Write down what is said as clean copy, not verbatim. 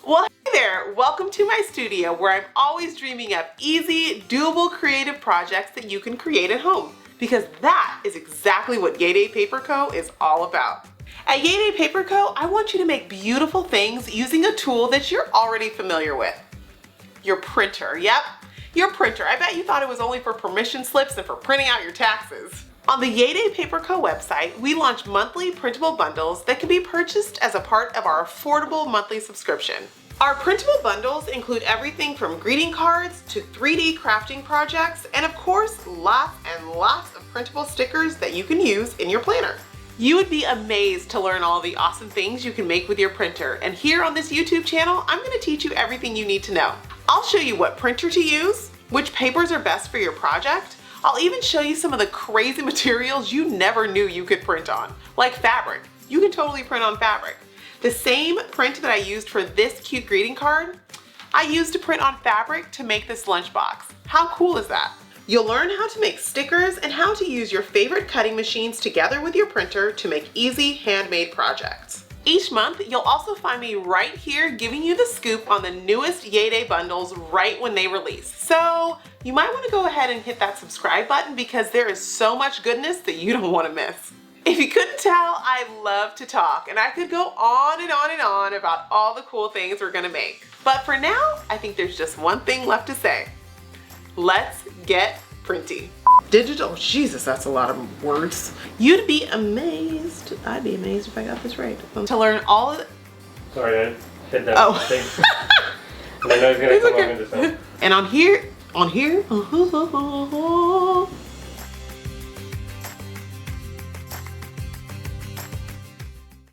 Well, hey there, welcome to my studio where I'm always dreaming up easy, doable creative projects that you can create at home. Because that is exactly what YayDay Paper Co is all about. At YayDay Paper Co, I want you to make beautiful things using a tool that you're already familiar with. Your printer, yep, your printer. I bet you thought it was only for permission slips and for printing out your taxes. On the YayDay Paper Co website, we launch monthly printable bundles that can be purchased as a part of our affordable monthly subscription. Our printable bundles include everything from greeting cards to 3D crafting projects, and of course, lots and lots of printable stickers that you can use in your planner. You would be amazed to learn all the awesome things you can make with your printer, and here on this YouTube channel, I'm going to teach you everything you need to know. I'll show you what printer to use, which papers are best for your project. I'll even show you some of the crazy materials you never knew you could print on, like fabric. You can totally print on fabric. The same print that I used for this cute greeting card, I used to print on fabric to make this lunchbox. How cool is that? You'll learn how to make stickers and how to use your favorite cutting machines together with your printer to make easy handmade projects. Each month, you'll also find me right here giving you the scoop on the newest YayDay bundles right when they release. So you might want to go ahead and hit that subscribe button because there is so much goodness that you don't want to miss. If you couldn't tell, I love to talk and I could go on and on and on about all the cool things we're gonna make. But for now, I think there's just one thing left to say. Let's get printy. Digital, Jesus, that's a lot of words. You'd be amazed. I'd be amazed if I got this right. To learn all of the... Sorry, I hit that thing. And I know it's gonna come over into sound. And on here,